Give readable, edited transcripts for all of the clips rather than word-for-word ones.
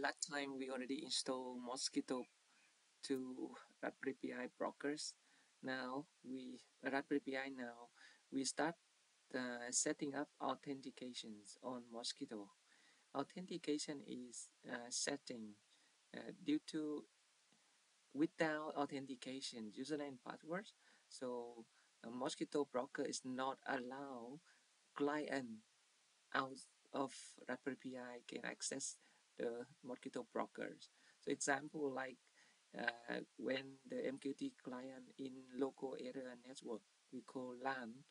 last time we already installed Mosquitto to Raspberry PI brokers. Now Raspberry PI now we start setting up authentications on Mosquitto. Authentication is setting due to without authentication username and password. So a Mosquitto broker is not allow client out of Raspberry Pi can access the Mosquitto brokers. So example like when the MQTT client in local area network we call LAN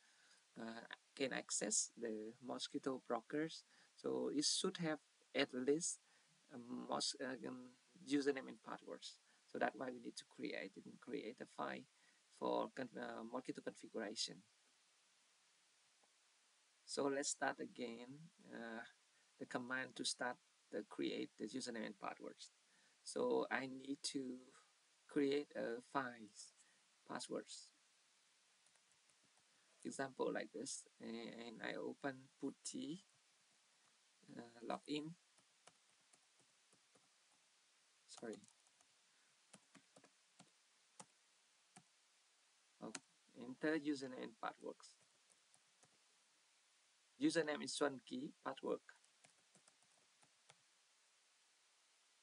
can access the Mosquitto brokers. So it should have at least username and passwords. So that's why we need to create a file for Mosquitto configuration. So let's start again the command to start the create the username and passwords. So I need to create a file passwords. Example like this, and I open putty login. Sorry. Oh, enter username and passwords. Username is Xuan Ky, password.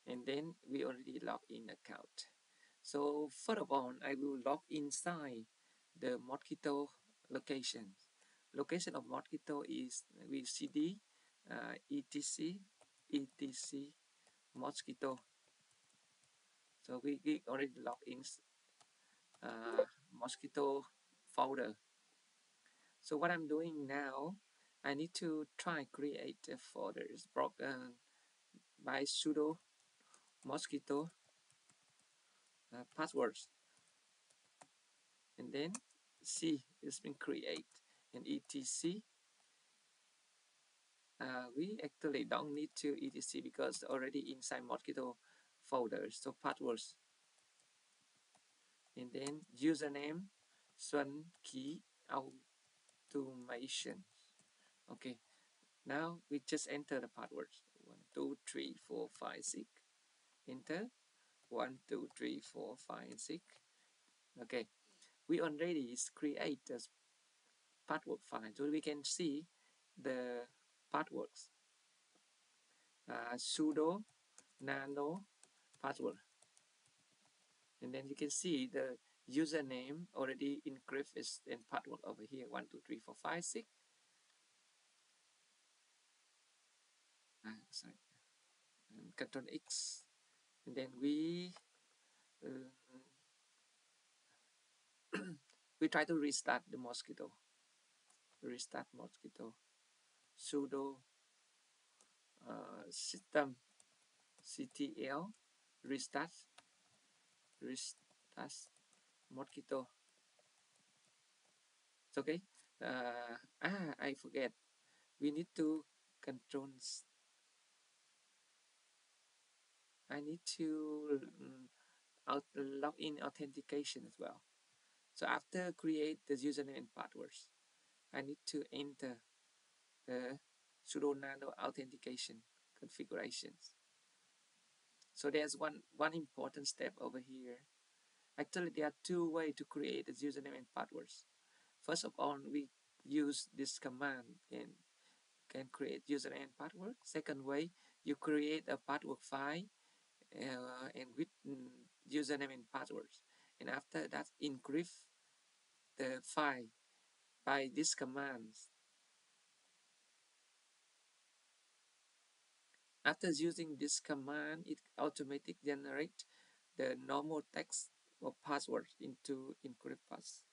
And then we already log in account. So first of all, I will log inside the Mosquitto location. Location of Mosquitto is with cd etc Mosquitto. So we already log in Mosquitto folder. So what I'm doing now, I need to try create a folder by sudo Mosquitto passwords, and then C has been created, and etc. We actually don't need to etc because already inside Mosquitto folders. So passwords, and then username Xuan Ky automation. Okay, now we just enter the passwords 1 2 3 4 5 6. Enter 1 2 3 4 5 6. Okay, we already create the password file, so we can see the passwords. Sudo nano password, and then you can see the username already encrypted and password over here 1 2 3 4 5 6. Sorry, and Control X, and then we we try to restart the Mosquitto. Restart Mosquitto. Sudo system ctl restart Mosquitto. It's okay. I forget. We need to control. I need to log in authentication as well. So after create the username and passwords, I need to enter the sudo nano authentication configurations. So there's one important step over here. Actually, there are two ways to create the username and passwords. First of all, we use this command and can create username and password. Second way, you create a password file and with username and passwords, and after that encrypt the file by this command. After using this command, it automatically generates the normal text or password into encrypt path.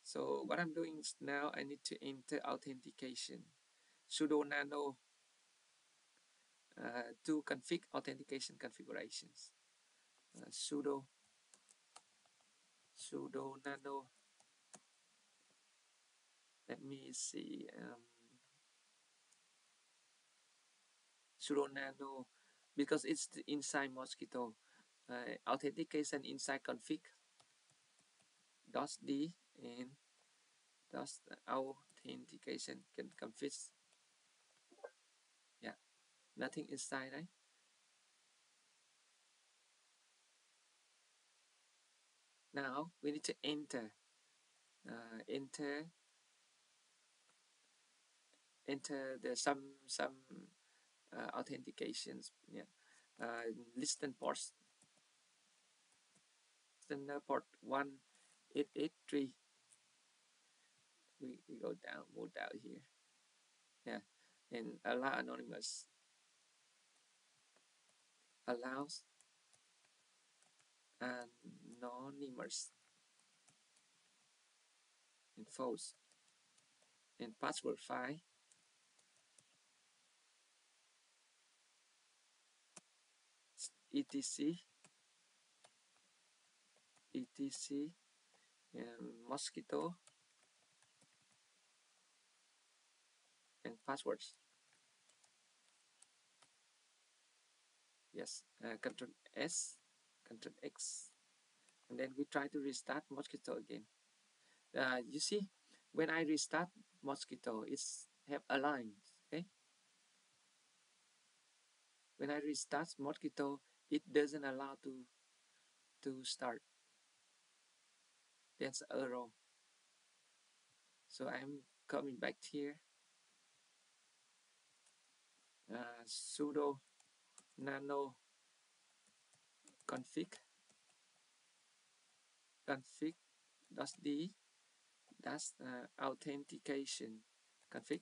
So what I'm doing is now I need to enter authentication sudo nano to config authentication configurations. Sudo nano. Let me see. Sudo nano, because it's inside Mosquitto. Authentication inside config .d and authentication can config. Yeah. Nothing inside, right? Now we need to enter enter the some authentications. Yeah, listen ports, listener port 1883. We go down, move down here. Yeah, and allow anonymous, allows anonymous and false, and password file etc etc and Mosquitto and passwords. Yes, Control S, Control X, and then we try to restart Mosquitto again. You see, when I restart Mosquitto, it's have aligned. Okay, when I restart Mosquitto, it doesn't allow to start. That's error. So I'm coming back here. Sudo nano config.d that's authentication config,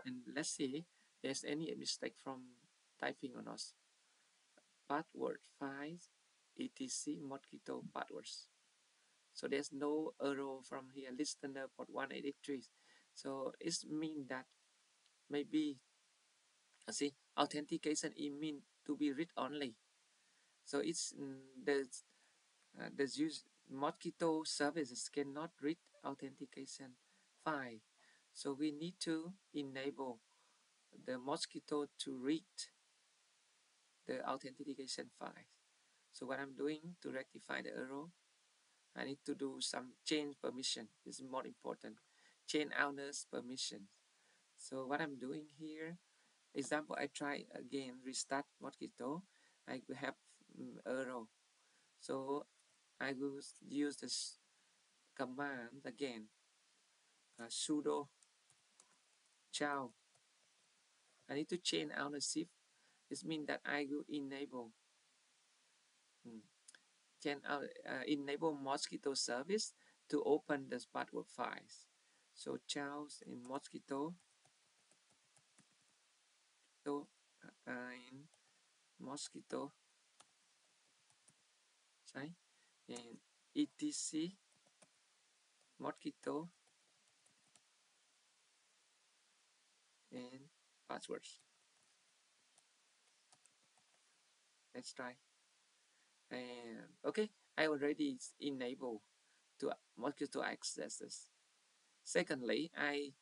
and let's see there's any mistake from typing on us. Password files etc Mosquitto passwords. So there's no error from here. Listener port 183. So it means that maybe see authentication it mean to be read only. So it's the use Mosquitto services cannot read authentication file. So we need to enable the Mosquitto to read the authentication file. So what I'm doing to rectify the error, I need to do some change permission. This is more important. Change owners permission. So what I'm doing here, example, I try again, restart Mosquitto. I will have error. So I will use this command again, sudo chow. I need to change ownership. This means that I will enable enable Mosquitto service to open the password files. So chow in Mosquitto, in Mosquitto, right? And etc Mosquitto and passwords. Let's try. And okay, I already enable to Mosquitto accesses. Secondly, I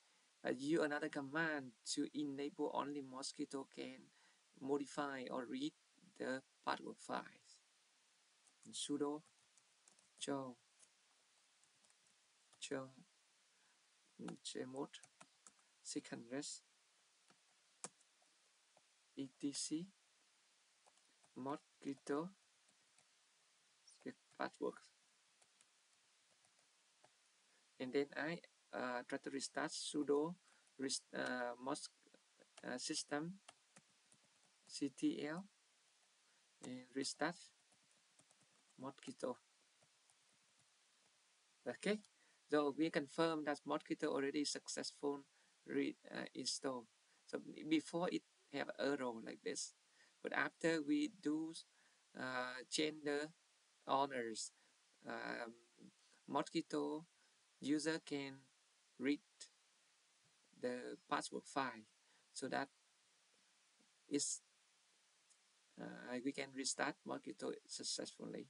use another command to enable only Mosquitto can modify or read the password files. Sudo cho chmod second rest etc Mosquitto password, and then I try to restart sudo system ctl and restart Mosquitto. Okay, so we confirm that Mosquitto already successful install. So before it have error like this, but after we do change the owners, um, Mosquitto user can read the password file, so that is we can restart Mosquitto successfully.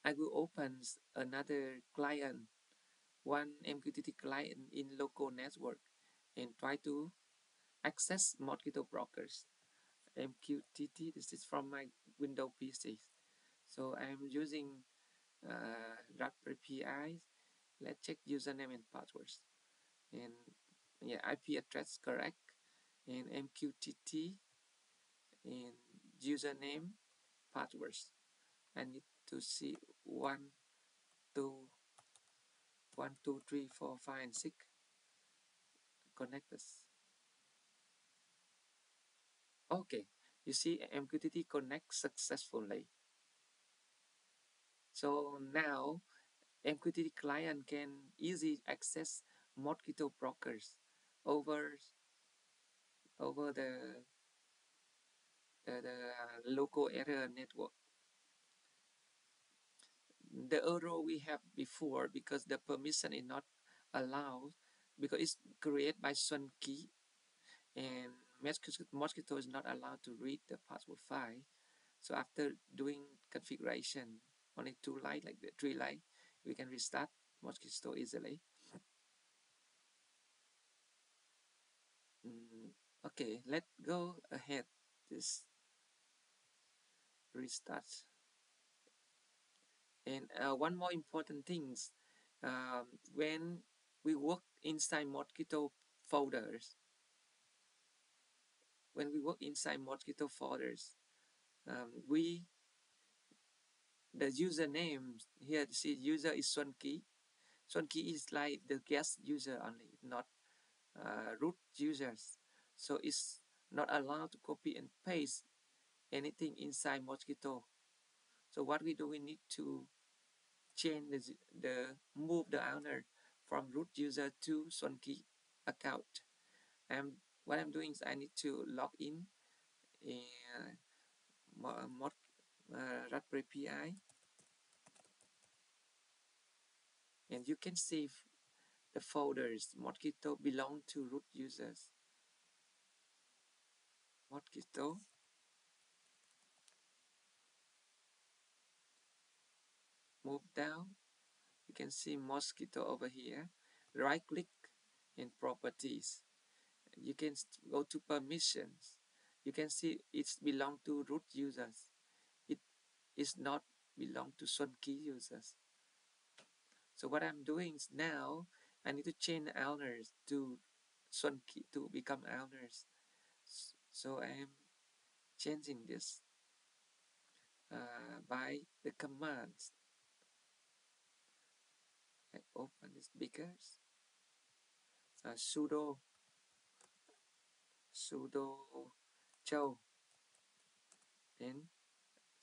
I will open another client, one MQTT client in local network, and try to access Mosquitto brokers. MQTT, this is from my Windows PC. So I'm using Raspberry PI. Let's check username and passwords. And yeah, IP address correct. and MQTT and username, passwords. I need to see 1, 2, 3, 4, 5, and 6 connected. Okay, you see MQTT connect successfully. So now MQTT client can easily access Mosquitto brokers over the local area network. The error we have before, because the permission is not allowed, because it's created by Xuan Ky, and Mosquitto is not allowed to read the password file. So after doing configuration, only 2 lines, like the 3 lines, we can restart Mosquitto easily. Okay, let's go ahead. This restart. And one more important thing, when we work inside Mosquitto folders, we the username here, see user is Xuan Ky. Xuan Ky is like the guest user only, not root users. So it's not allowed to copy and paste anything inside Mosquitto. So what we do, we need to change the move the owner from root user to Xuan Ky account. And what I'm doing is I need to log in Raspberry PI, and you can see the folders Mosquitto belong to root users. Mosquitto, move down, you can see Mosquitto over here. Right click in properties, you can go to permissions. You can see it's belong to root users. It is not belong to Xuan Ky users. So what I'm doing is now I need to change the owners to Xuan Ky to become owners. So I am changing this by the commands. I open this bigger. Sudo chow and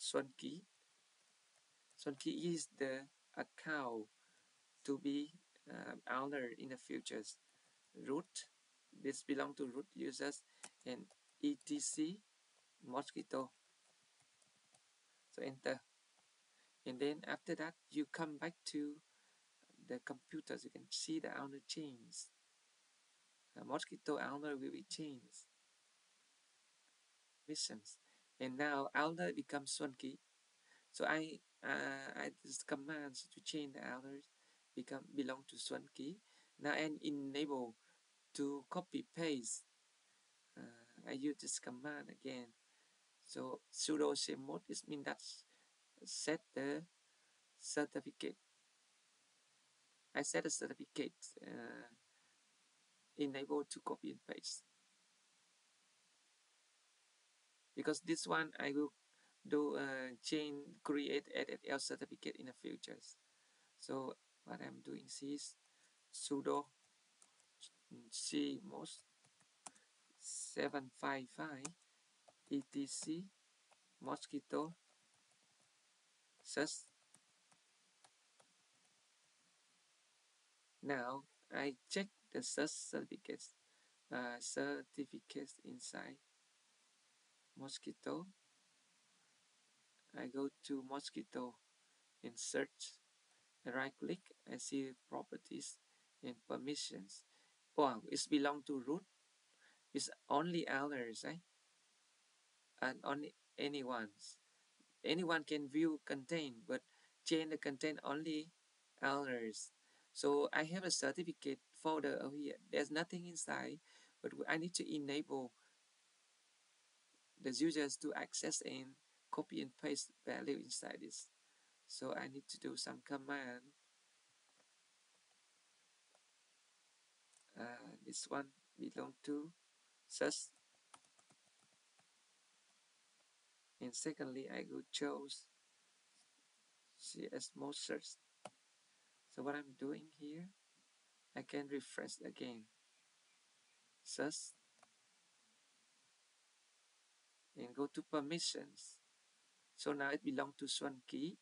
Xuan Ky. Xuan Ky is the account to be owner in the futures. Root, this belong to root users, and etc Mosquitto. So enter, and then after that you come back to the computers. You can see the owner change. Mosquitto owner will be changed. Missions, and now owner becomes Xuan Ky. So I just commands to change the others belong to Xuan Ky. Now and enable to copy paste. I use this command again. So sudo mode is mean that set the certificate. I set a certificate enable to copy and paste, because this one I will do create SSL certificate in the futures. So what I'm doing is sudo cmos 755 etc Mosquitto search. Now I check the search certificates inside Mosquitto. I go to Mosquitto and search. Right click and see properties and permissions. Wow, it's belong to root. It's only ours, and only anyone's. Anyone can view content, but change the content only ours. So I have a certificate folder over here. There's nothing inside, but I need to enable the users to access and copy and paste value inside this. So I need to do some command. This one belong to search, and secondly I will choose CS mode search. So what I'm doing here, I can refresh again, search, and go to permissions. So now it belongs to Xuan Ky.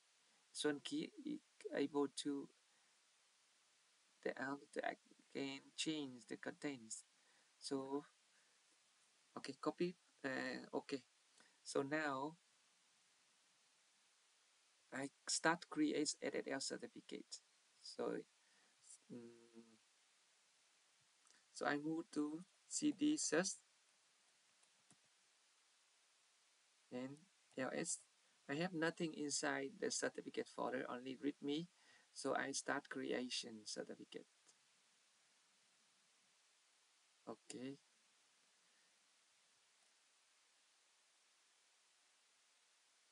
Xuan Ky is able to again change the contents. So okay, copy. Okay, so now I start create SSL certificate. So mm, so I move to CD search and ls. I have nothing inside the certificate folder, only readme. So I start creation certificate. Okay.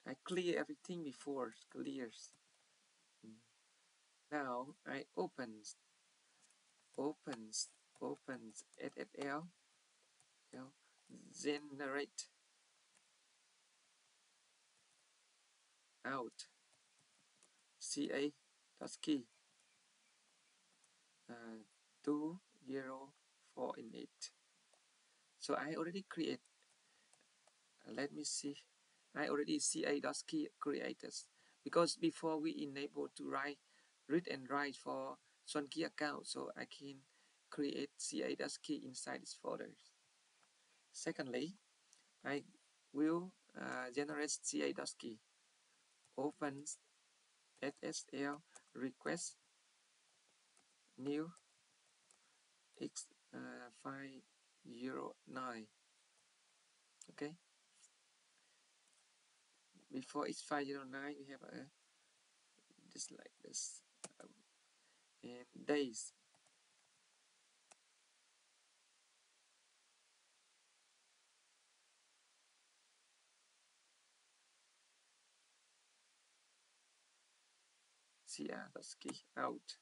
I clear everything before clears. Now I opens SSL generate out ca.key 204 So I already create. Let me see. I already ca.key created because before we enable to read and write for Xuan Ky account, so I can create ca.key inside this folder. Secondly, I will generate ca.key. Opens SSL request new x509. Okay, before x509 we have a just like this, and days. cr.key out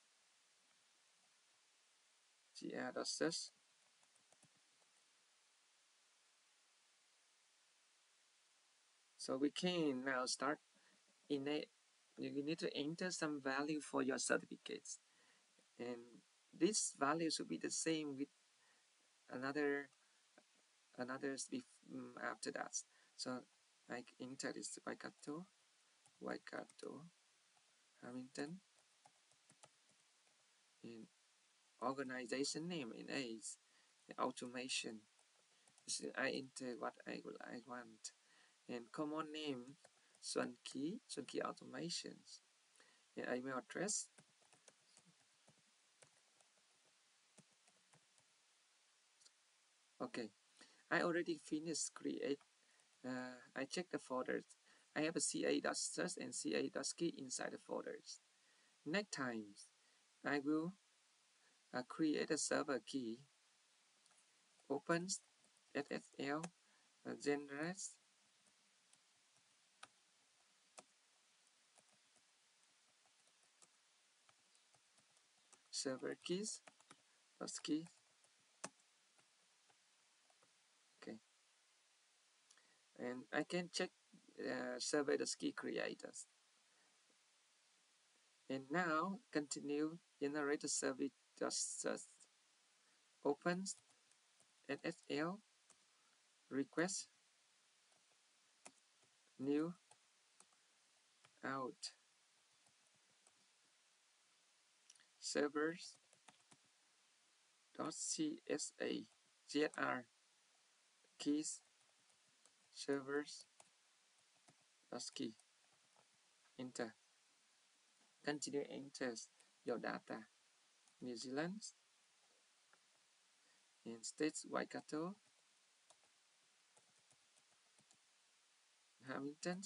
cr.search. So we can now start in a. You need to enter some value for your certificates, and this value should be the same with another after that. So I enter this Waikato, Hamilton, in organization name in A's, automation. So I enter what I want, and common name Xuan Ky Automations, and email address. Okay, I already finished create. I check the folders. I have a ca.search and ca.key inside the folders. Next time, I will create a server key. Opens SSL generates server keys key. Okay, and I can check server key creators. And now continue generate the service search. Opens SSL request new out servers .csa gr keys servers key. Enter. Continue enters your data. New Zealand and states Waikato, Hamilton,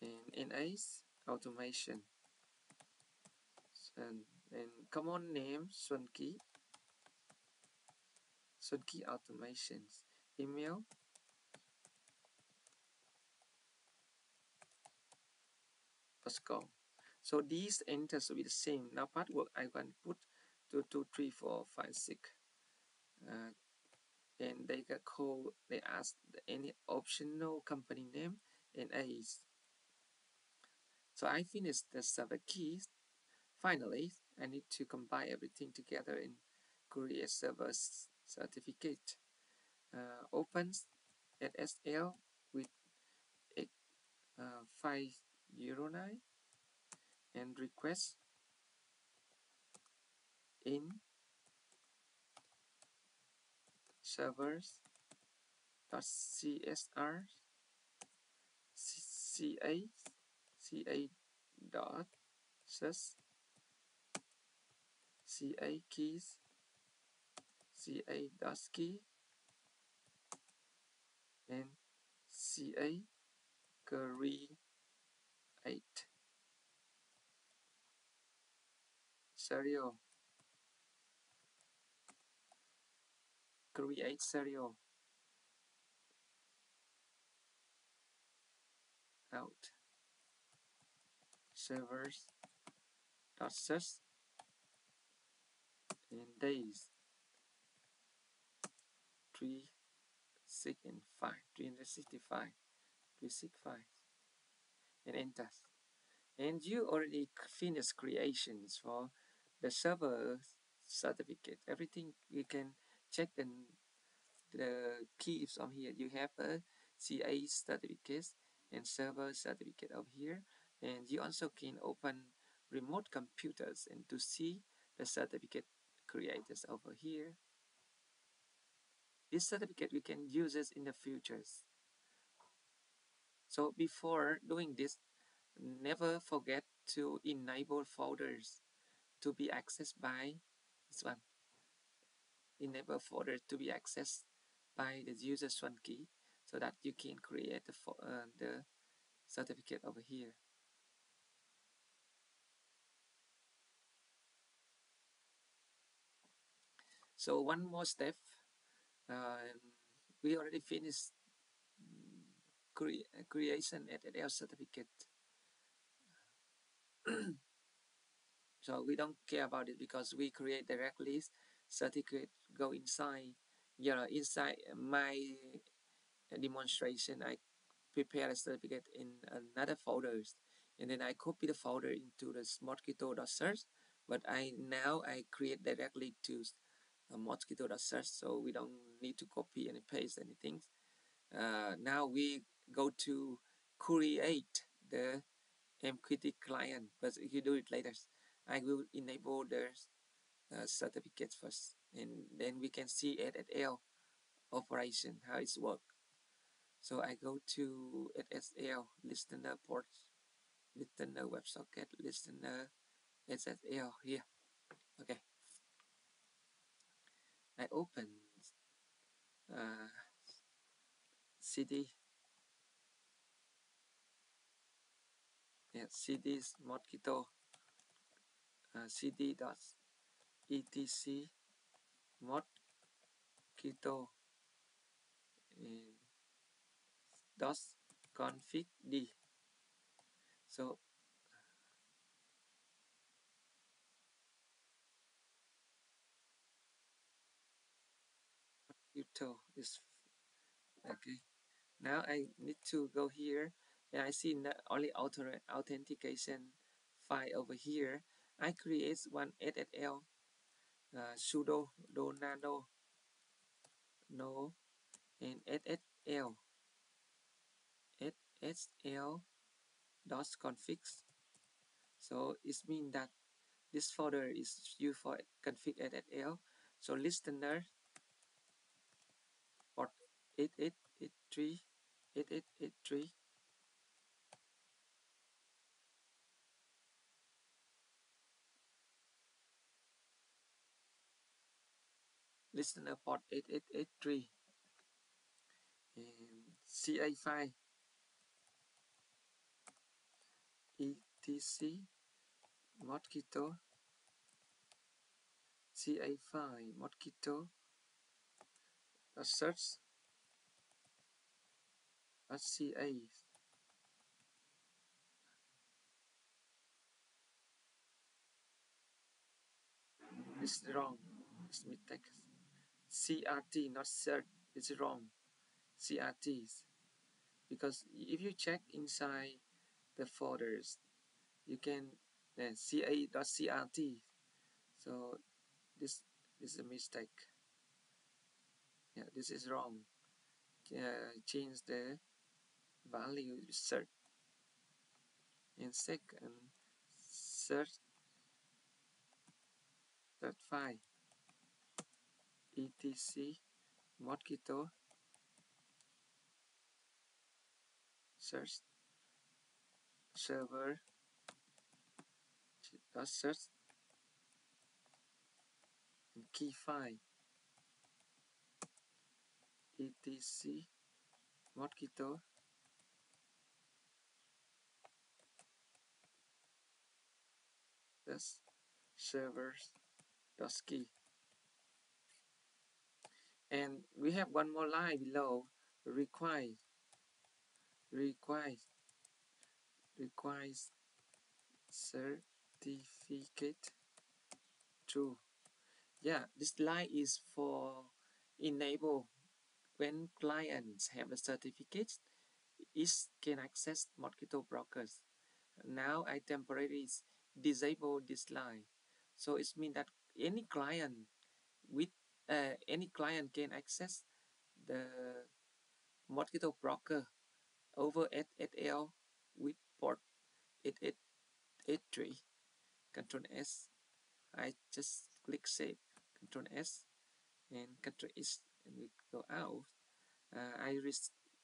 and NA's automation. And common name Xuan Ky automations. Email .com. So these enters will be the same. Now password I can put 22345 6. uh, and they got call. They ask any optional company name and age. So I finished the server keys. Finally, I need to combine everything together and create server certificate. Open SSL with 509 and request in servers.csr ca dot sys ca keys ca dot key and ca create serial out servers dot sys and days 3 6 and 5 365 365 and enter. And you already finished creations for the server certificate. Everything you can check the keys on here. You have a CA certificate and server certificate over here, and you also can open remote computers and to see the certificate creators over here. This certificate we can use it in the futures. So before doing this, never forget to enable folders to be accessed by this one. Enable folder to be accessed by the user Xuan Ky so that you can create the certificate over here. So one more step. We already finished creation SSL certificate. So we don't care about it because we create directly certificate go inside. Inside my demonstration, I prepare a certificate in another folders, and then I copy the folder into the mosquitto.search. But now I create directly to mosquitto.search, so we don't need to copy and paste anything. Now we go to create the MQTT client, but if you do it later, I will enable the certificates first, and then we can see SSL operation, how it's work. So I go to SSL listener port, listener WebSocket, listener SSL here. Okay, I open uh, cd, yeah, cd's Mosquitto, cd.etc Mosquitto dot config d. So Mosquitto is okay. Now I need to go here and I see only authentication file over here. I create one SSL sudo donado no and SSL dot config. So it means that this folder is used for config SSL. So listener port 8883 8883 listener port 8883 and CA file etc Mosquitto CA file Mosquitto search .ca. It's wrong. It's mistake. CRT, not cert. It's wrong. CRTs. Because if you check inside the folders, you can ca.crt. So this is a mistake. Yeah, this is wrong. Change the value cert. And second, search that file etc Mosquitto search server search and key file etc Mosquitto servers key. And we have one more line below, requires certificate true. Yeah, this line is for enable when clients have the certificates, it can access Mosquitto brokers. Now I temporarily disable this line. So it means that any client with any client can access the Mosquitto broker over SSL with port 8883. Control S. I just click save. Control S and Control S and we go out. I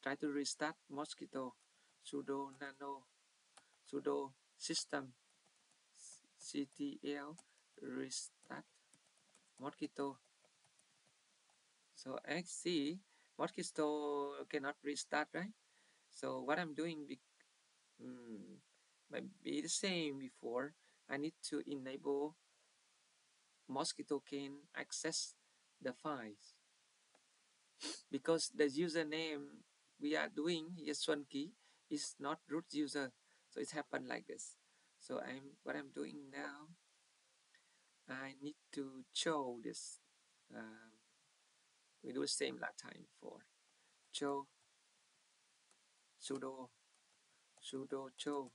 try to restart Mosquitto sudo nano sudo system ctl restart Mosquitto. So I see Mosquitto cannot restart, right? So what I'm doing might be the same before. I need to enable Mosquitto can access the files because the username we are doing here Xuan Ky is not root user, so it happened like this. So what I'm doing now, I need to show this. We do the same last time before. Show sudo show,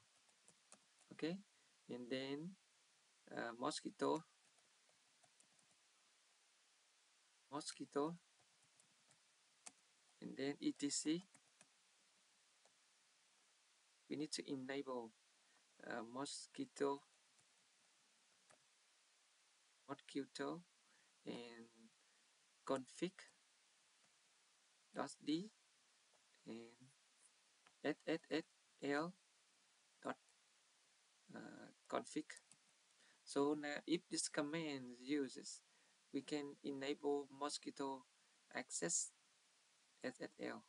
okay, and then Mosquitto and then etc. We need to enable Mosquitto and config.d and SSL config. So now if this command uses, we can enable Mosquitto access SSL.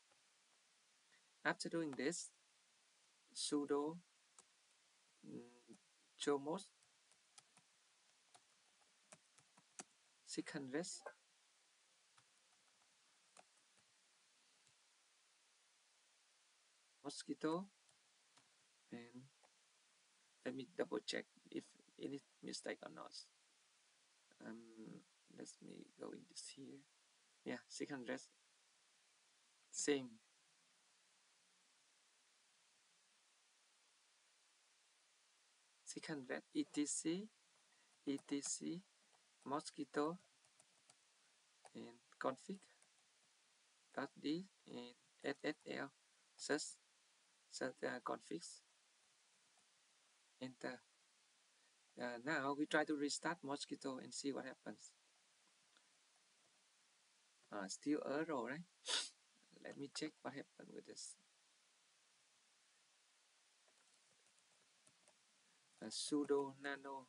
After doing this, sudo chomos 600 Mosquitto, and let me double check if any mistake or not. Let me go in this here. Yeah, 600 same. 600 etc Mosquitto and config.d and SSL set configs. Enter. Now we try to restart Mosquitto and see what happens. Still error, right? Let me check what happened with this. Sudo nano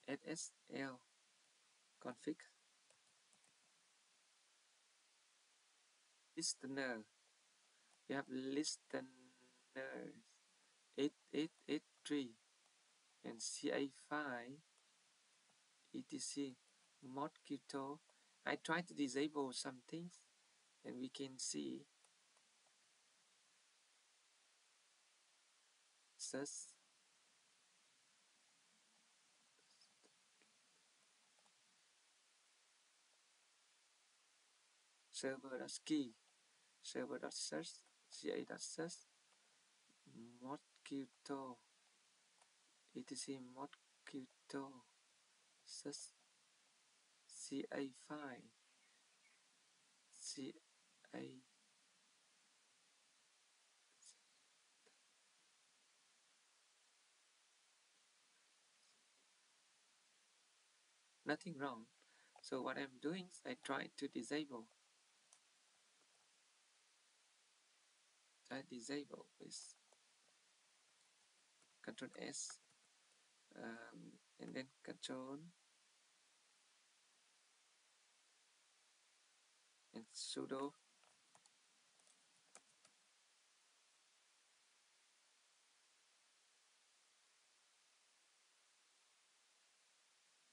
SSL config listener. We have listener 8883 and CA5 etc Mosquitto. I try to disable some things and we can see search server.key, server.search, ca.search, Mosquitto, etc. Mosquitto, search, ca file, ca, nothing wrong. So what I'm doing is I try to disable. I disable with Control S, and then Control and sudo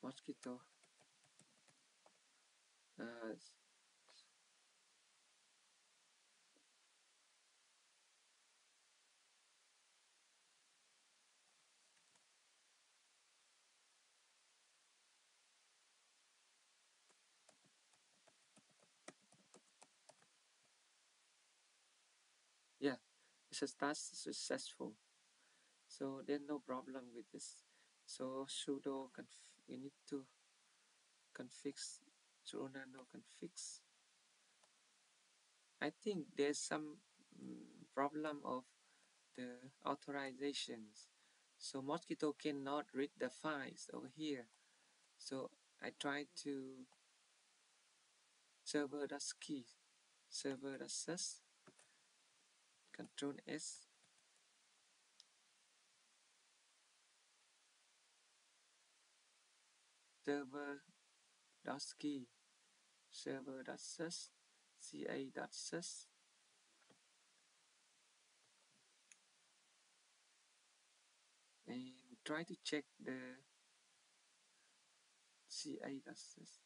Mosquitto. Yeah, it's a task successful. So there's no problem with this. So sudo we need to config sudo nano config. I think there's some problem of the authorizations. So Mosquitto cannot read the files over here. So I try to server.key, server.search, Control S, server.key, server.search, ca.search, and try to check the ca.search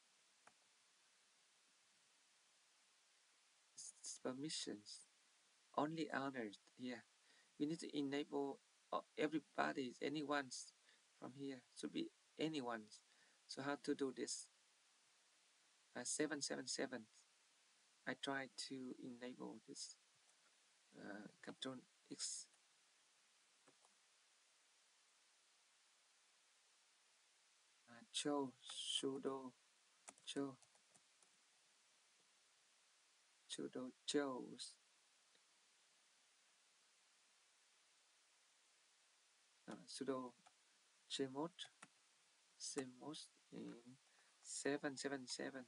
permissions. Only others here. We need to enable everybody's, anyone's from here. Should be anyone's. So how to do this? 777. I try to enable this. Control X. Show sudo shows sudo chmod in 777.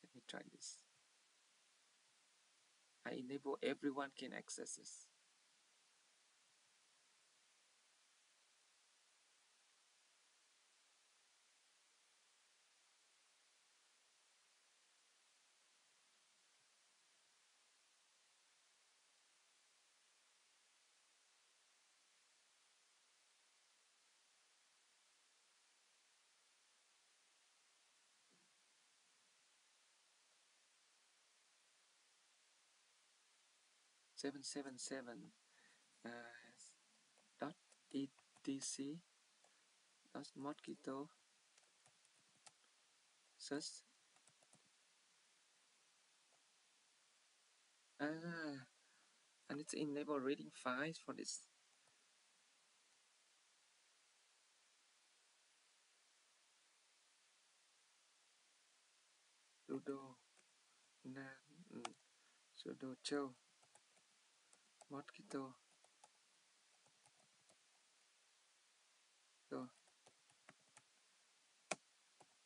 Let me try this. I enable everyone can access this. Seven seven seven dot etc dot Mosquitto search. I need to enable reading files for this. Sudo sudo show Mosquitto so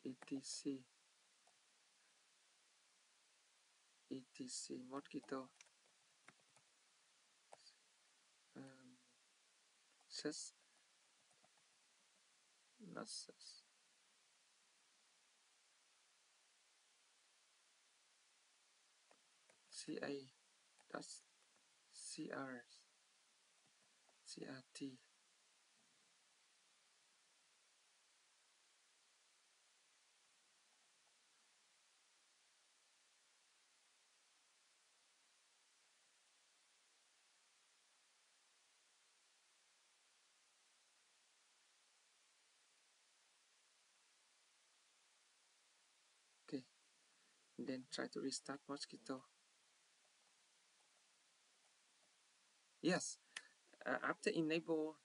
etc Mosquitto search, not search, ca dot crt. then try to restart Mosquitto. Yes, after enable,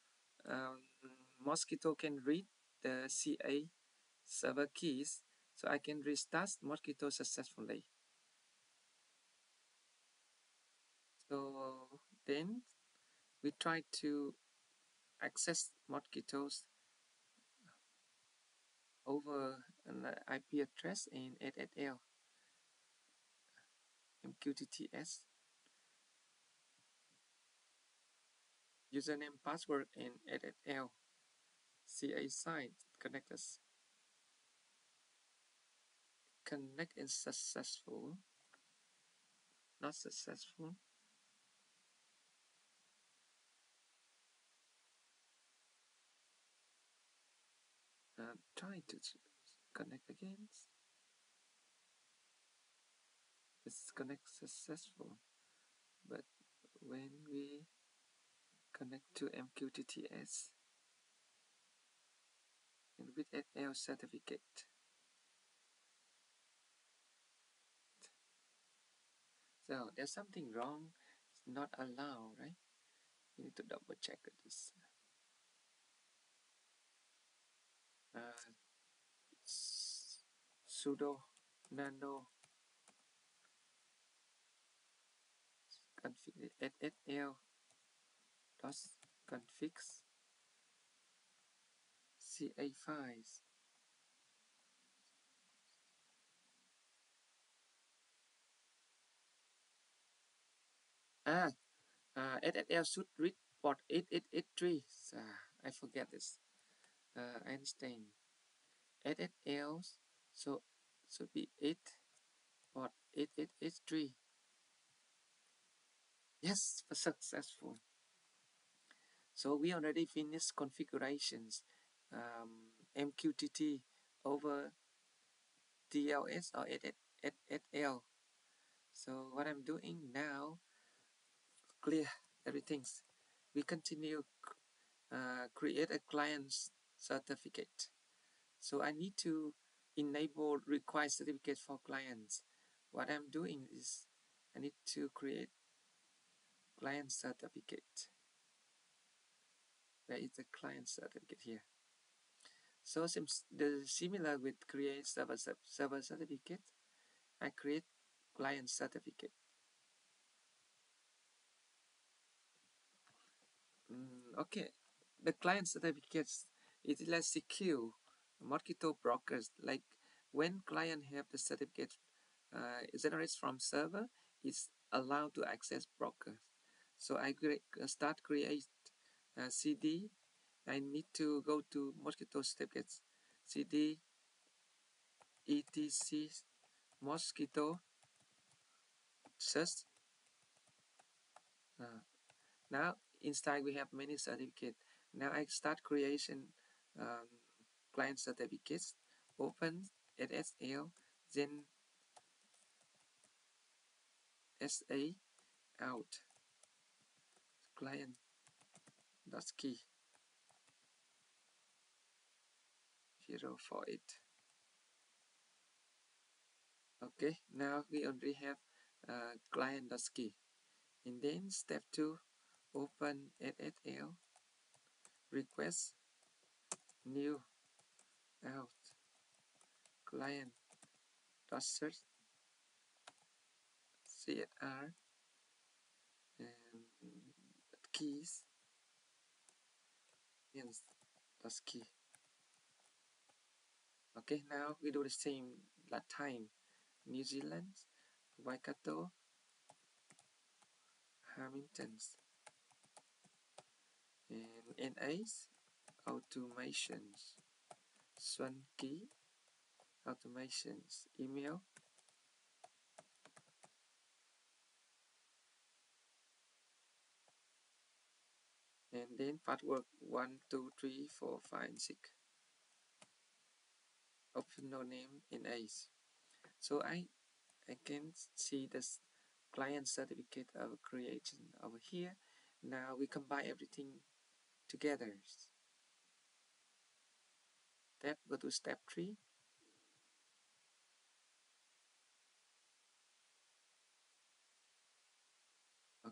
Mosquitto can read the CA server keys, so I can restart Mosquitto successfully. So then we try to access Mosquittos over an IP address in SSL MQTT username password in SSL CA site connect us. Connect is successful, not successful. Try to connect again. It's connect successful, but when we connect to MQTTS and with SSL certificate, so there's something wrong. It's not allowed, right? You need to double check this. Sudo nano config SSL config CA files. Ah, SSL should read port 8883. I forget this. I understand. SSL so should be 8 port 8883. Yes, successful. So we already finished configurations. MQTT over TLS or SSL. So what I'm doing now, clear everything. We continue create a client certificate. So I need to enable require certificate for clients. What I'm doing is I need to create client certificate. Where is the client certificate here? So similar with create server certificate, I create client certificate. Okay, the client certificates is less secure. Mosquitto brokers, like when client have the certificate generates from server, is allowed to access brokers. So I start create CD. I need to go to Mosquitto certificates. CD etc Mosquitto search. Now inside we have many certificates. Now I start creation um, client certificates. Open SSL, then SA out client dot key 048. Okay, now we already have client dot key. And then step 2, open SSL request new out client dot search CSR and keys and dot key. Okay, now we do the same last time. New Zealand, Waikato, Hamilton, and NAs, automations, Xuan Ky, automations, email, and then password 1, 2, 3, 4, 5, 6. Optional name NAs. So I can see this client certificate of creation over here. Now we combine everything together. Go to step 3.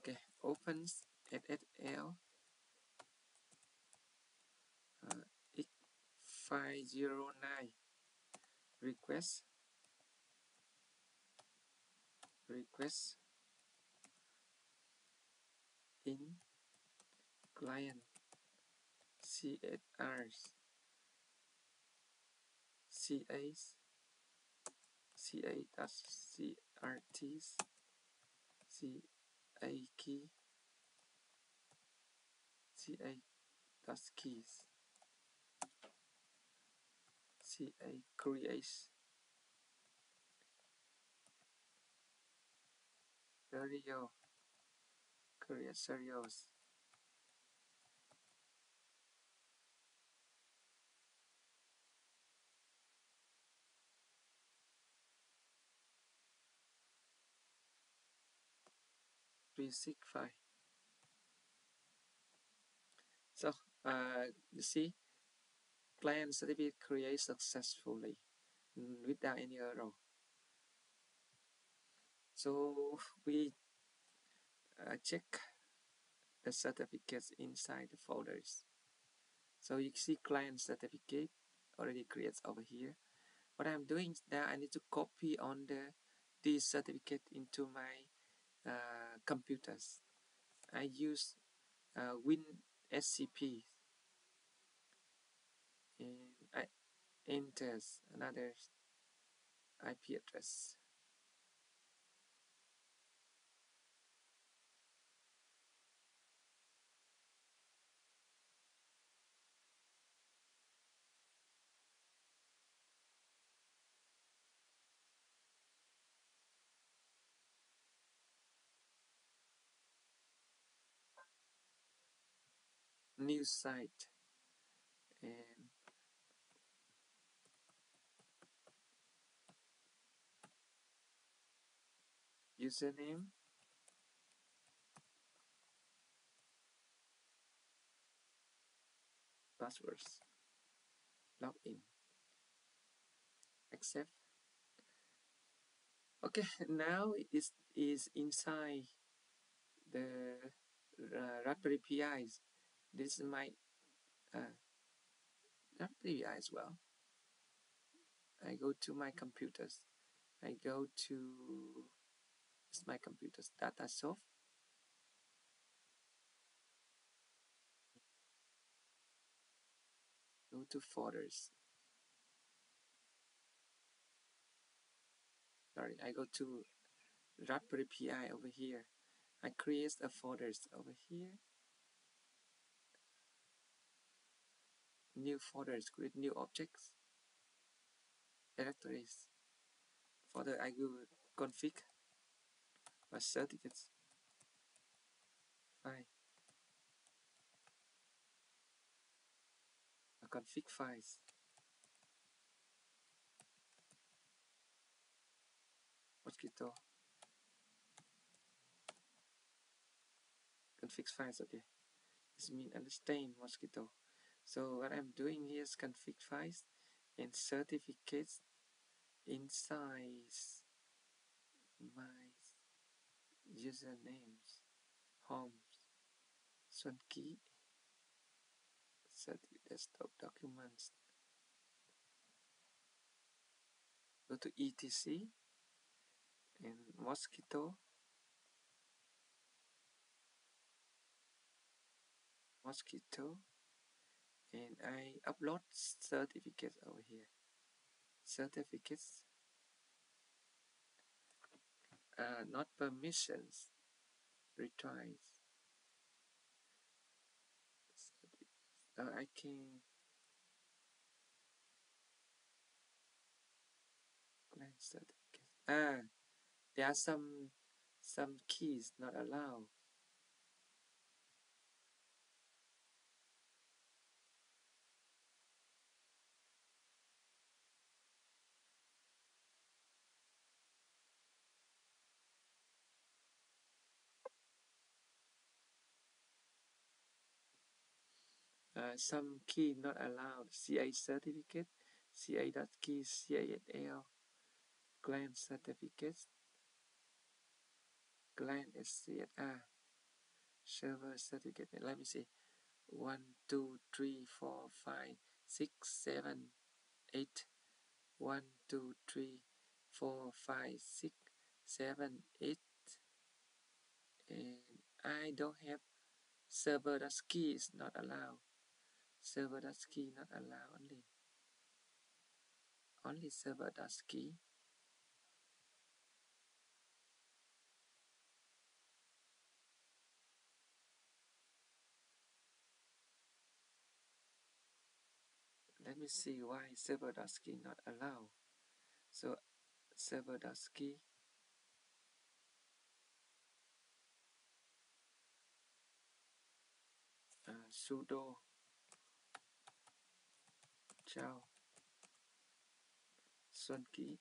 Okay, opens SSL X509 request in client CSRs CAs CA.CRTs CA key CA.keys CA creates serial create serials pre-sig5. So you see, client certificate created successfully without any error. So we check the certificates inside the folders. So you see client certificate already creates over here. What I'm doing now, I need to copy on this certificate into my computers. I use WinSCP and I enter another IP address. New site and username, passwords, login, accept. Okay, now it is inside the Raspberry PIs. This is my Raspberry PI as well. I go to my computers. I go to my computers data soft. Go to folders. Sorry, I go to Raspberry PI over here. I create a folders over here. New folders, create new objects, directories. Folder I will config my certificates file, config files, Mosquitto config files. Okay, this means understand Mosquitto. So what I'm doing here is config files and certificates inside my usernames, homes, Xuan Ky, certificate desktop documents. Go to etc and Mosquitto, and I upload certificates over here. Certificates, not permissions, retries. I can client certificates. There are some keys not allowed. Some key not allowed. CA certificate, CA.key, CASL, client certificates, client SCSR. server certificate. Let me see. 1, 2, 3, 4, 5, 6, 7, 8. 1, 2, 3, 4, 5, 6, 7, 8. And I don't have server.key is not allowed. Server.key not allowed only. Only server.key. Let me see why server.key not allowed. So server.key sudo chào Xuan Ky.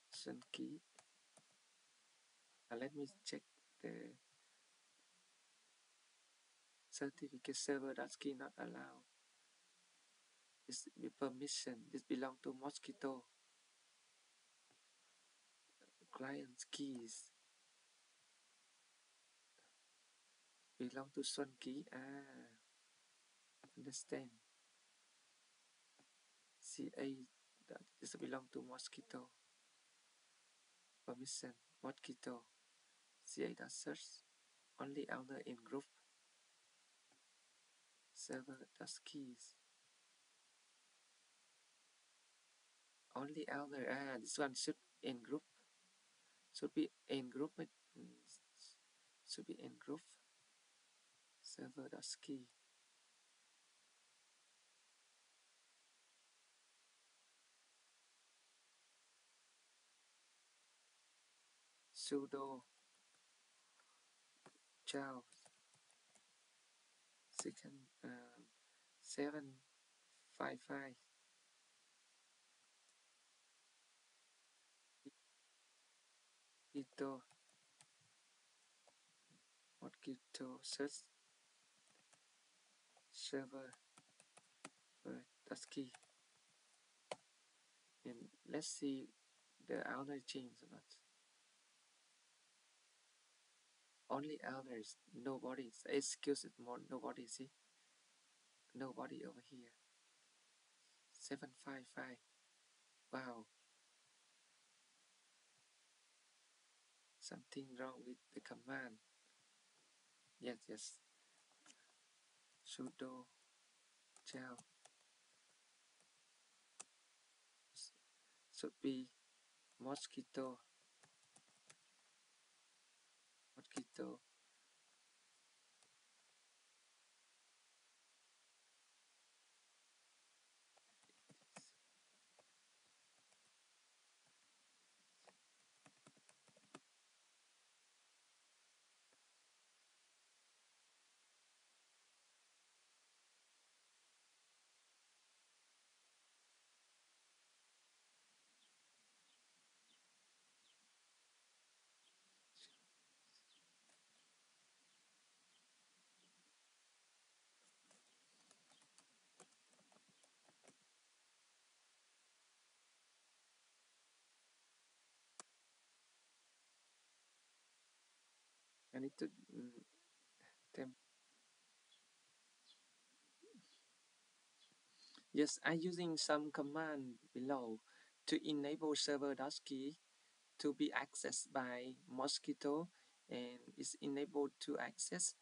Let me check the certificate. Server.key not allowed. This permission. This belong to Mosquitto. Client keys belong to Xuan Ky. Understand. CA that is belong to Mosquitto. Permission Mosquitto. CA that search only owner in group. Server that keys. Only owner. This one should in group. Should be in group. Should be in group. Server that key. Sudo chào second 755 Mosquitto search server that's key. And let's see the owner change or not. Only owners, nobody. Excuse it more, nobody. See, nobody over here. 755. Wow, something wrong with the command. Yes. Sudo chào should be Mosquitto. I need to temp. Yes, I'm using some command below to enable server key to be accessed by Mosquitto, and is enabled to access,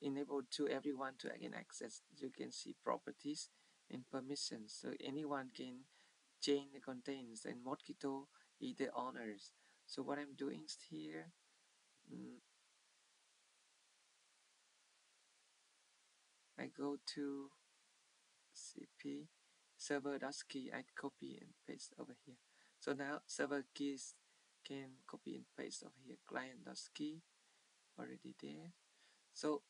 enabled to everyone to again access. You can see properties and permissions, so anyone can change the contents, and Mosquitto is the owners. So what I'm doing here, I go to cp server.key, I copy and paste over here. So now server keys can copy and paste over here. Client.key already there. So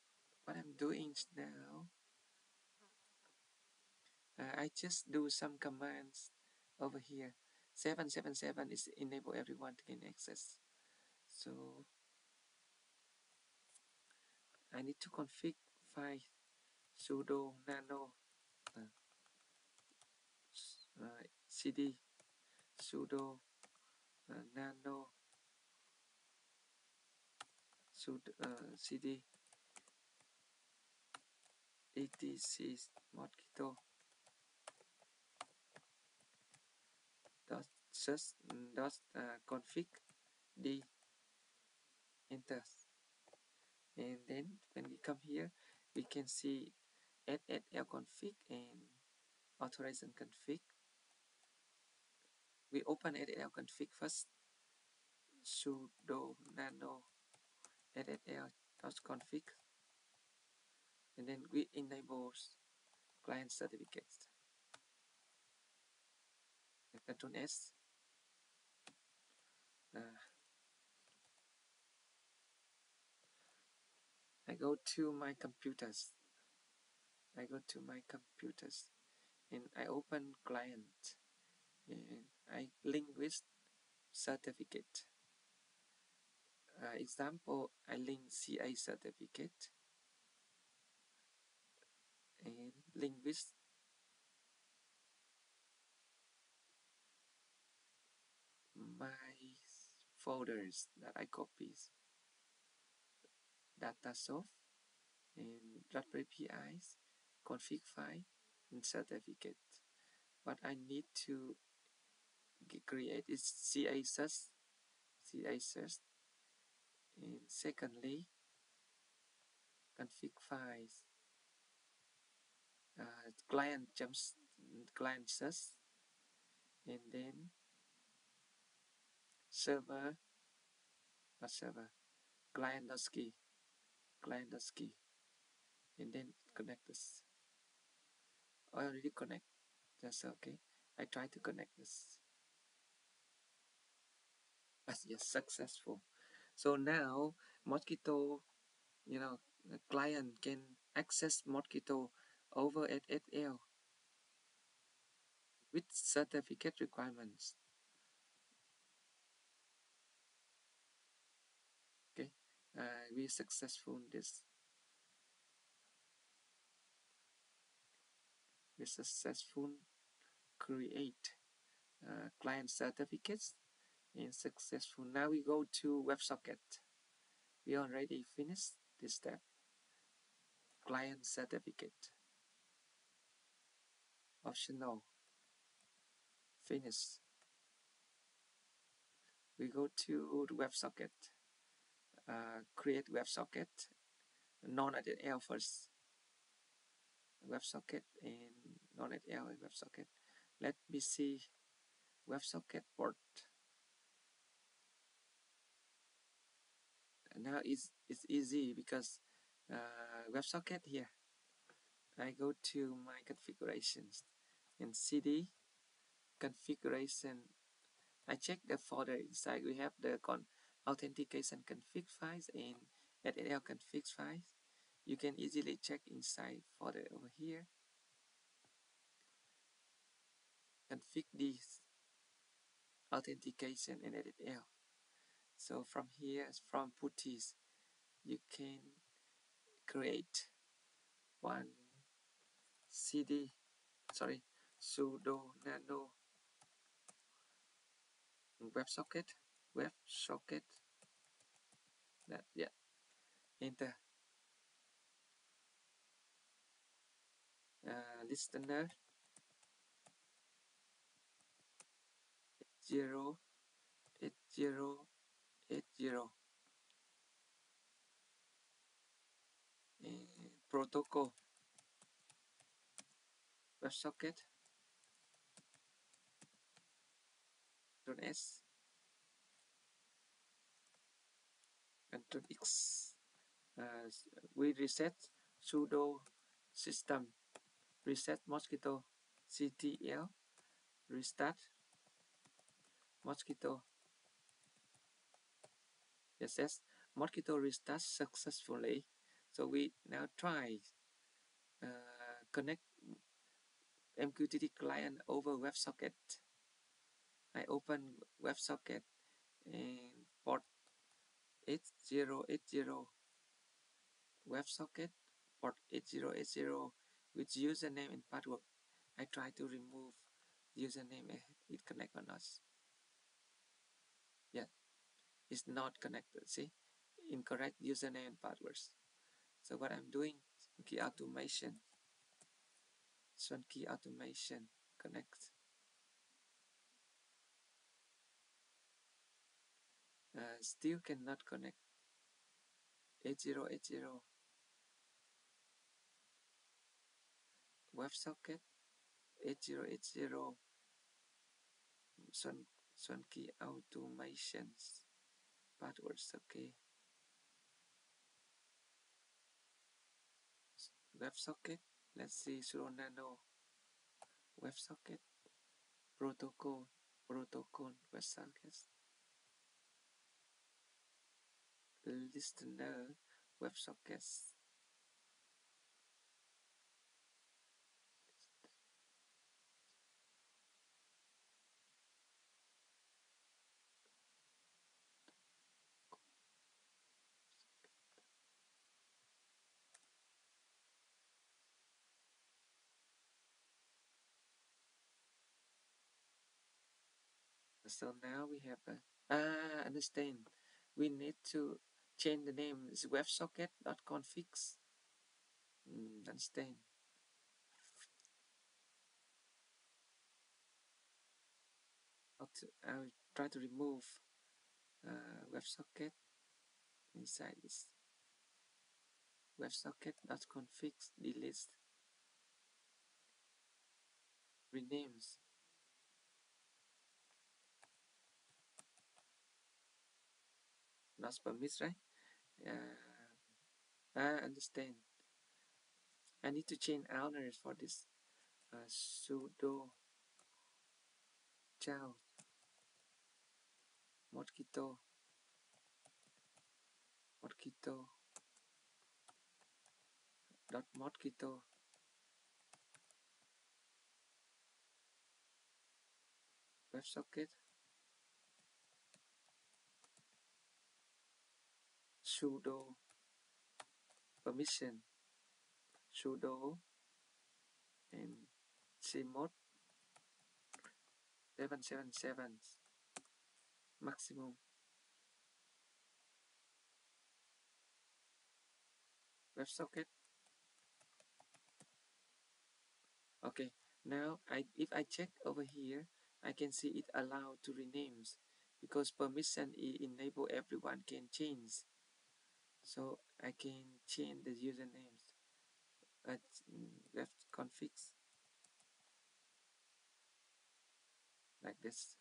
what I'm doing now, I just do some commands over here. 777 is enable everyone to gain access. So I need to config file sudo nano cd sudo nano cd etc mosquito dot search dot config d enter, and then when we come here we can see SSL config and authorization config. We open SSL config first, sudo nano SSL.config, and then we enable client certificates. Control S. I go to my computers. And I open client, and I link with certificate. Example, I link CA certificate and link with my folders that I copy, data soft and Raspberry PI's config file and certificate. What I need to create is CA search, and secondly config files, client search, and then server, not server, client.ski, and then connect this. I already connect, that's okay. I try to connect this. Yes, successful. So now Mosquitto, the client can access Mosquitto over SSL with certificate requirements. Okay, we successful in this. We successful create client certificates and successful. Now we go to WebSocket. We already finished this step. Client certificate, optional, finish. We go to the WebSocket, create WebSocket, non-SSL first. WebSocket and non-SSL and WebSocket. Let me see WebSocket port. Now it's easy because WebSocket here. I go to my configurations and cd configuration. I check the folder inside. We have the authentication config files and SSL config files. You can easily check inside folder over here. Config this authentication and SSL. So from here, from putties, you can create one sudo nano WebSocket, that, yeah, enter. Listener 808080, protocol WebSocket .s, Control X. We reset sudo system reset Mosquitto ctl restart Mosquitto. Yes, Mosquitto restarts successfully. So we now try connect MQTT client over WebSocket. I open WebSocket and port 8080, WebSocket port 8080 with username and password. I try to remove username. It connect or not? Yeah, it's not connected. See, incorrect username and passwords. So what I'm doing, key automation, Xuan Ky automation, connect. Still cannot connect. 8080 WebSocket 8080 Xuan Ky automations passwords. Okay. WebSocket. Let's see sudo nano WebSocket protocol WebSockets listener WebSockets. So now we have understand. We need to change the name. It's WebSocket.configs. Understand. I will try to remove WebSocket inside this WebSocket.configs. Delete renames. Not permit, right? I understand. I need to change owners for this. Sudo chow mosquito WebSocket sudo permission sudo and cmod 777 maximum WebSocket. Okay, now if I check over here, I can see it allowed to renames because permission enable everyone can change. So I can change the usernames at left configs like this.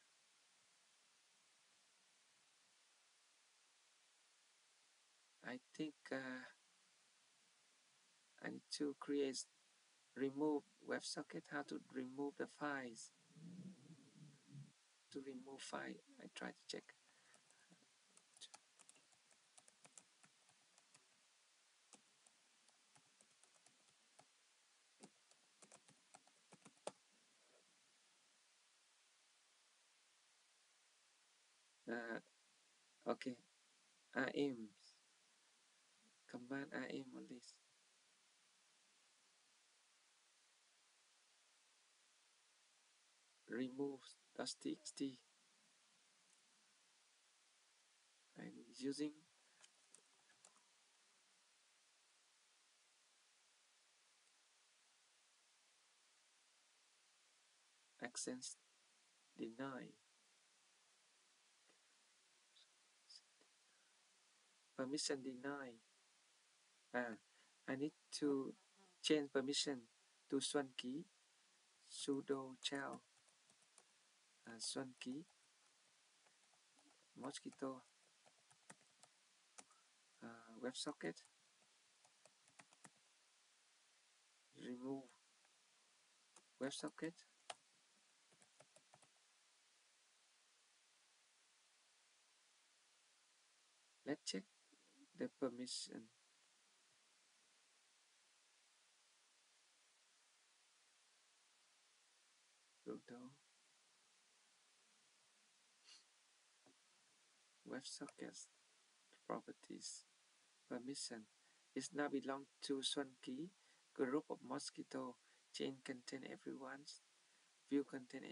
I think I need to remove WebSocket. How to remove the files? To remove file, I try to check. Okay, IM command IM on this. Remove .txt. I'm using access deny. Permission deny. I need to change permission to Xuan Ky. Sudo chow Xuan Ky Mosquitto WebSocket. Remove WebSocket. Let's check the permission. Sudo WebSocket properties. Permission is now belong to Xuan Ky. Group of Mosquitto. Chain contain everyone's. View contain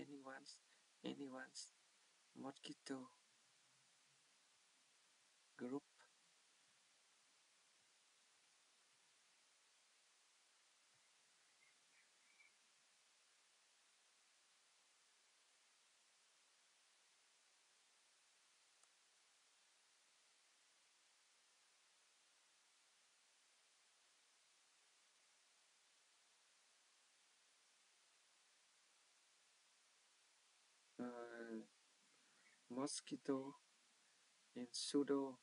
anyone's. Mosquitto group mosquito and sudo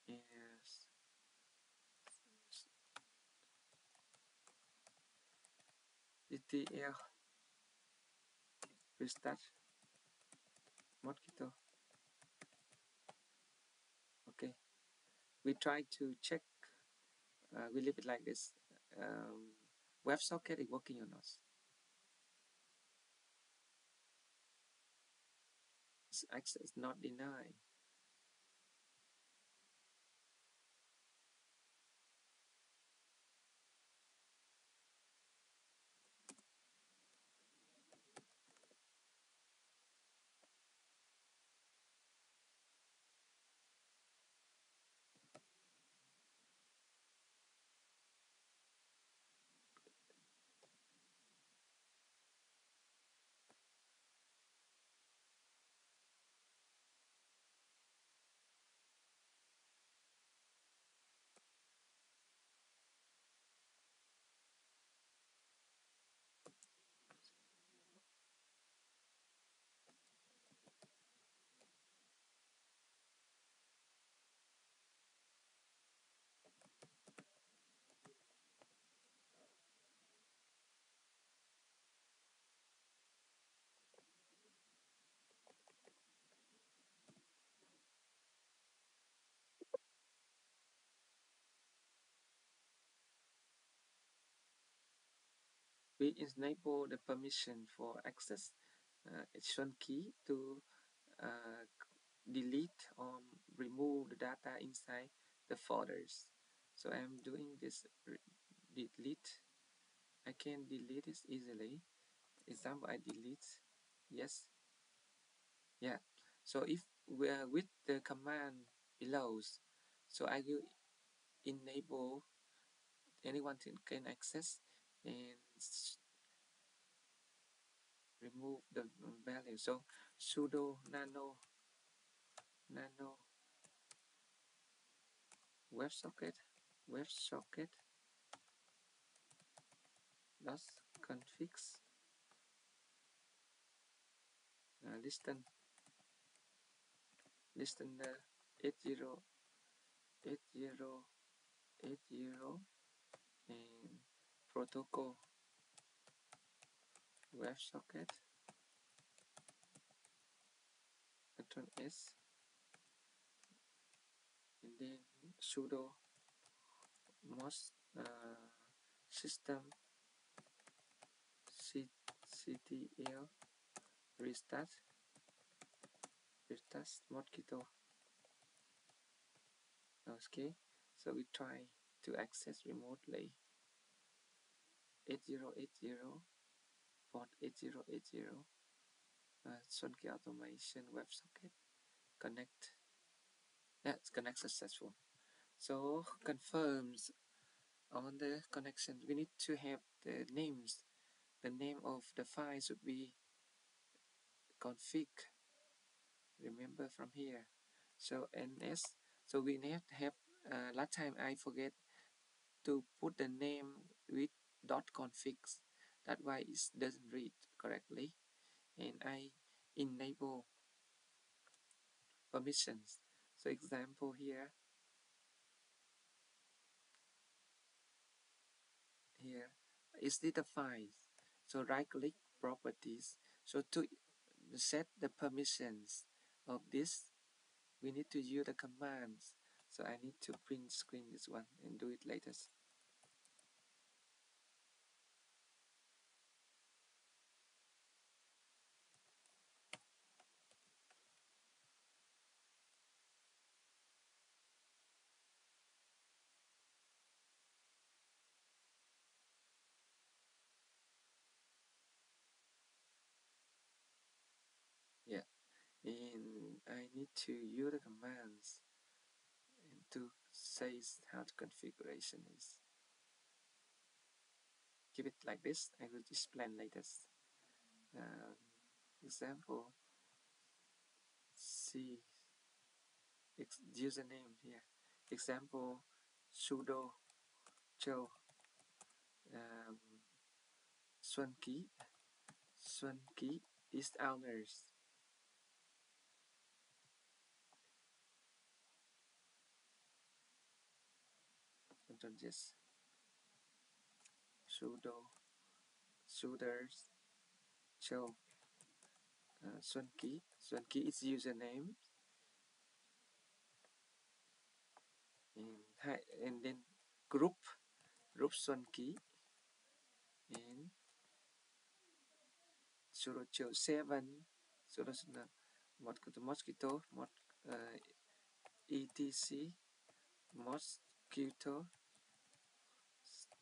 is etl restart mosquito. Okay, we try to check. We leave it like this. WebSocket is working or not. Access not denied. We enable the permission for access Xuan Ky to uh, delete or remove the data inside the folders. So I'm doing this delete. I can delete this easily. Example, I delete. Yes. Yeah. So if we are with the command below, so I will enable anyone can access and remove the value. So sudo nano websocket dot configs listener 808080 and protocol WebSocket control S and then sudo most system ctl restart mosquito. Okay, so we try to access remotely 8080 port 8080 Xuan Ky automation WebSocket connect. That's connect successful. So confirms on the connection. We need to have the names. The name of the file should be config. Remember from here. So ns. So we need to have. Last time I forget to put the name with .configs. That's why it doesn't read correctly. And I enable permissions. So example here is this the file? So right click properties. So to set the permissions of this, we need to use the commands. So I need to print screen this one and do it later. Yeah, and I need to use the commands and to say how the configuration is. Keep it like this. I will explain later. Um, Example C username here. Example sudo cho um, Xuan Ky is owners. Control yes. Sudo show Xuan Ky. Xuan Ky is username, and then group Xuan Ky, and sudo show 7 sudo mosquito etc mosquito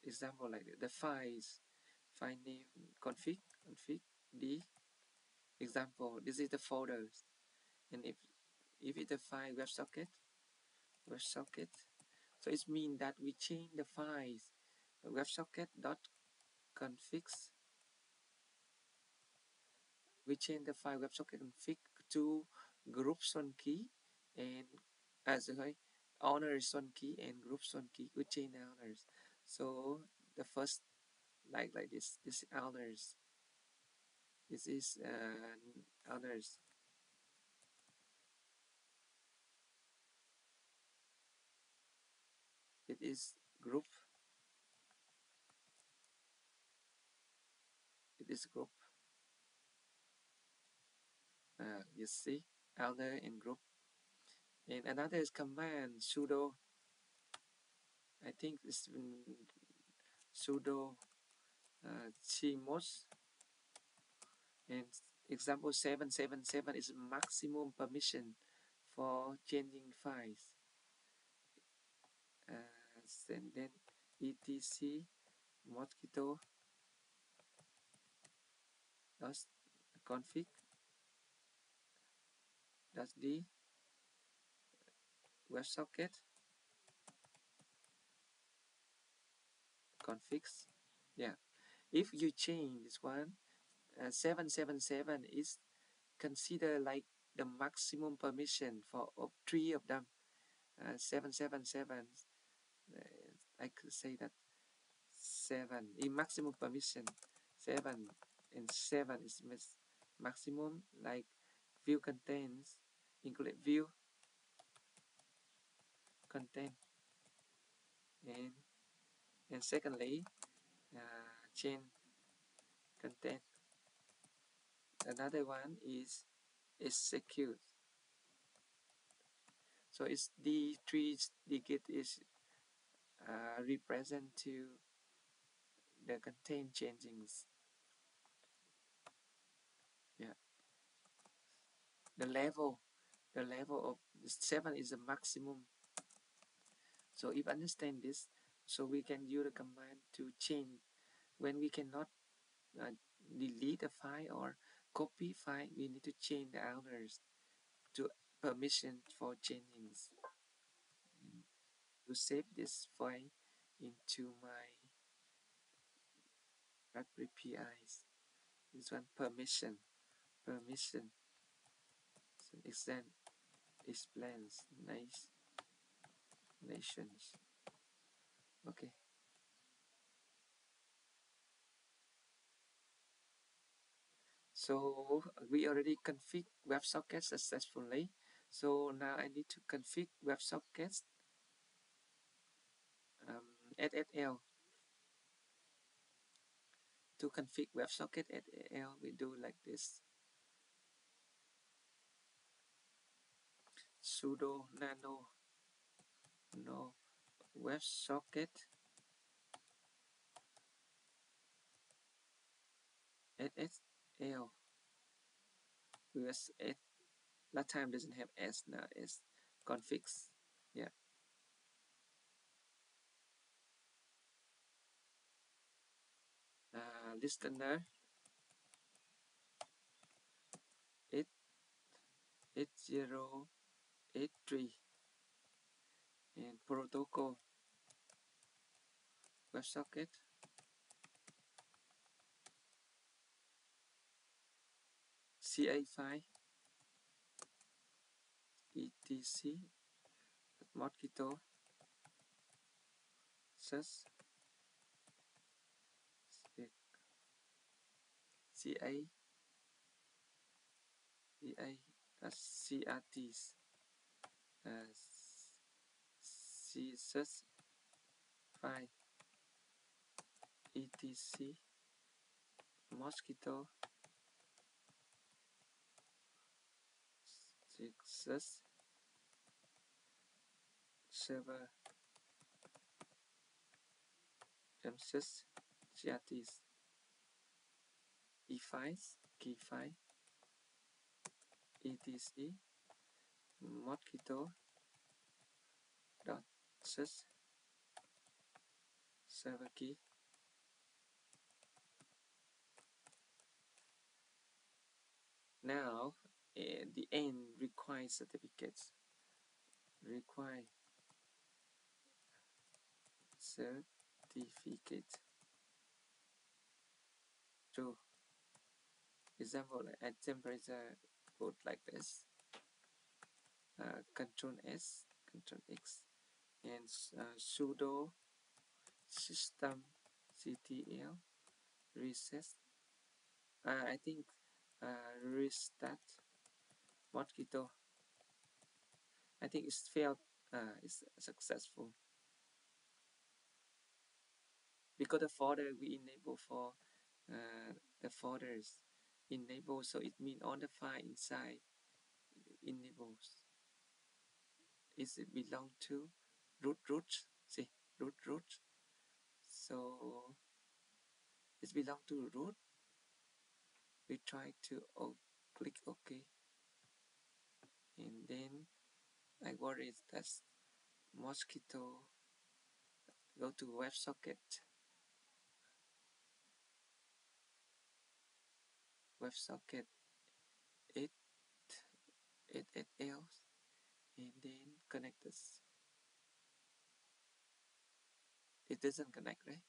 example like the file name config d example. This is the folders, and if it's a file WebSocket, so it means that we change the files websocket.configs. We change the file WebSocket config to group Xuan Ky and sorry, owner Xuan Ky and group Xuan Ky. We change the owners. So the first like this owners. This is owners. It is group. It is group. You see, owner and group. And another is command sudo. I think it's sudo cmos, and example 777 is maximum permission for changing files. And then etc mosquito dot config dot d WebSocket configs. Yeah, if you change this one, 777 is considered like the maximum permission for three of them. 777, I could say that 7 in maximum permission. 7 and 7 is maximum, like view contains, include view content, and secondly chain content. Another one is execute. So it's the three digit is represent to the content changings. Yeah, the level of 7 is the maximum. So if understand this, so we can use the command to change when we cannot uh, delete a file or copy file. We need to change the owners to permission for changings. And to save this file into my Raspberry PIs. This one permission so explains nations. Okay, so we already config WebSocket successfully. So now I need to config WebSockets SSL. To config WebSocket SSL, we do like this: sudo nano no WebSocket SSL. Because last time doesn't have S, now it's configs. Yeah. Listener 8083 and protocol WebSocket CA file etc Mosquito search CA CRTs C search file etc Mosquitto success server MSys GRTs e-files key file etc Mosquitto dot sys server key. Now the end requires certificates. Require certificate. So example at temperature put like this. Control S, Control X, and sudo systemctl reset. I think restart Mosquitto. I think it's failed. It's successful because the folder we enable for the folders enable, so it means all the file inside enables. Is it belong to root? See, root. So it belong to root. We try to click OK, and then I worry that Mosquitto go to WebSocket WebSocket 888L, and then connect this. It doesn't connect, right?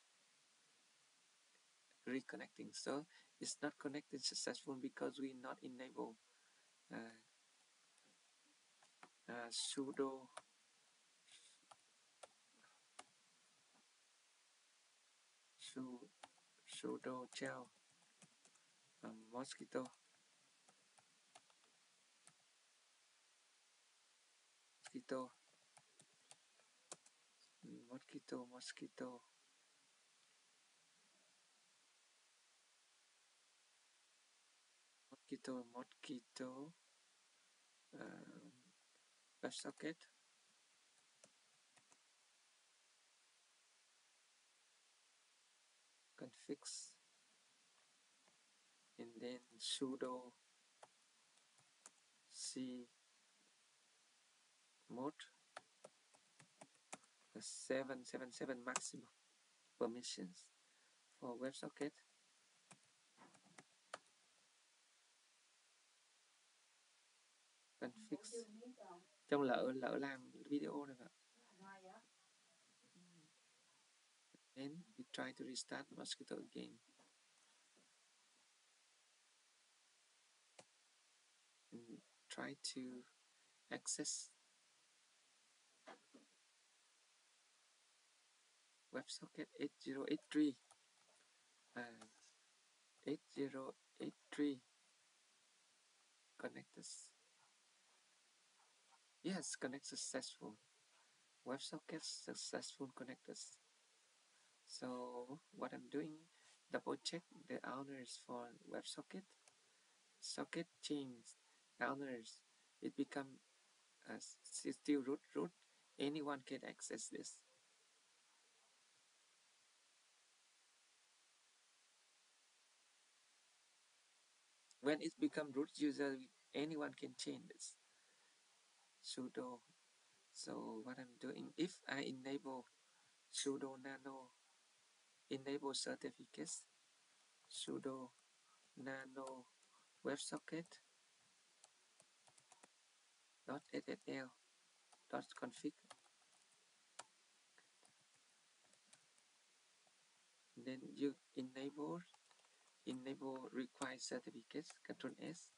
Reconnecting, so it's not connected successful because we not enable sudo shell Mosquitto Mosquitto WebSocket config, and then sudo cmod 777 maximum permissions for WebSocket. Config trong lỡ làm video này. Then we try to restart Mosquitto again. And try to access WebSocket 8083. 8083 connect us. Yes, connect successful. WebSocket successful connect us. So what I'm doing, double check the owners for WebSocket. Socket change owners. It become still root. Anyone can access this. When it become root user, anyone can change this. Sudo. So what I'm doing, if I enable sudo nano enable certificates, sudo nano WebSocket .ssl .config, then you enable require certificates, Control S,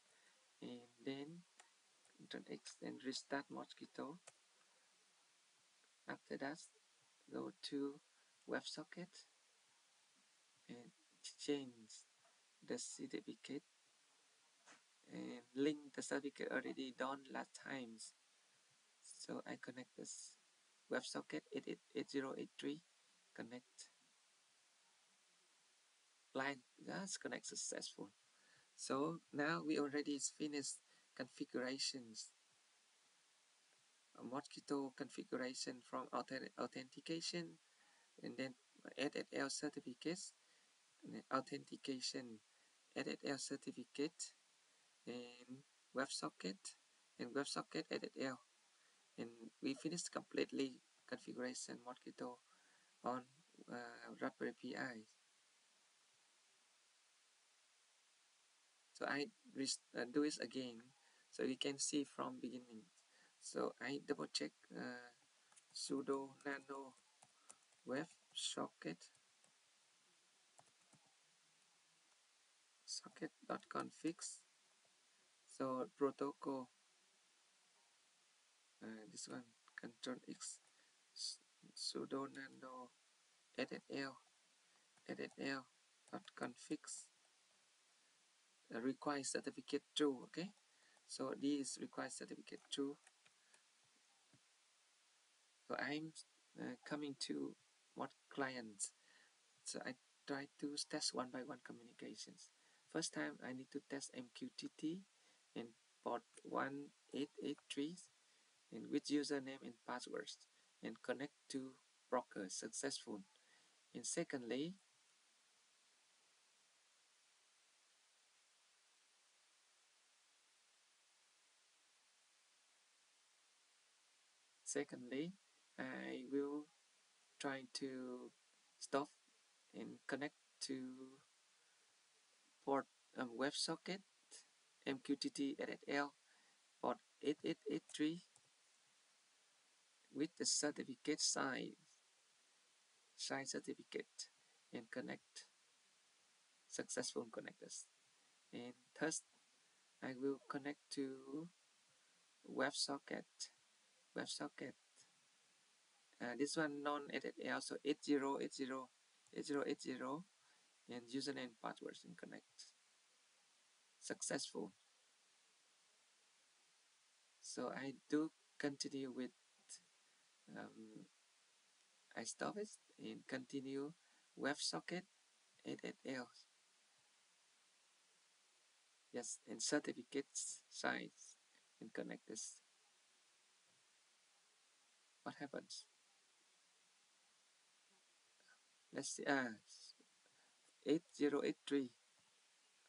and then Control X, then restart Mosquitto. After that, go to WebSocket and change the certificate and link the certificate already done last times. So I connect this WebSocket 8083 connect. Line, that's connect successful. So now we already finished configurations, Mosquitto configuration from authentication, and then SSL certificates, and authentication, SSL certificate, and WebSocket, and WebSocket SSL. And we finished completely configuration Mosquitto on Raspberry PI. So I do it again, so you can see from beginning. So I double check sudo nano WebSocket socket.config. So protocol, this one, Control X, sudo nano ssl.config, require certificate true. Okay, so this requires certificate true. So I'm coming to what clients. So I try to test one by one communications. First time I need to test MQTT and port 1883 and with username and passwords and connect to broker successful. And secondly, I will try to stop and connect to port WebSocket MQTT SSL port 8883 with the certificate sign certificate and connect successful connectors. And third, I will connect to WebSocket. This one non-SSL, so 8080 and username and passwords and connect successful. So I do continue with I stop it and continue WebSocket SSL. Yes, and certificates size and connect this. What happens? Let's see. 8083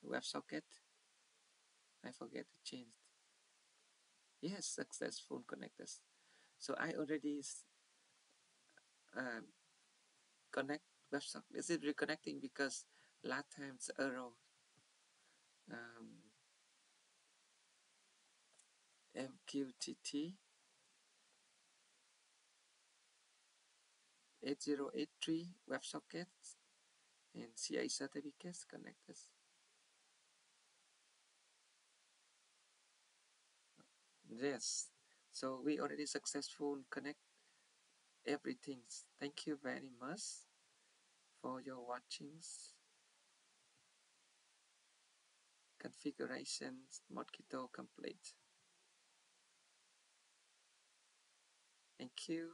WebSocket. I forget to change. Yes, successful connectors. So I already um, connect WebSocket. Is it reconnecting because last time's error? MQTT 8083 WebSockets and CI certificates connectors. Yes. So we already successful connect everything. Thank you very much for your watchings. Configurations Mosquitto complete. Thank you.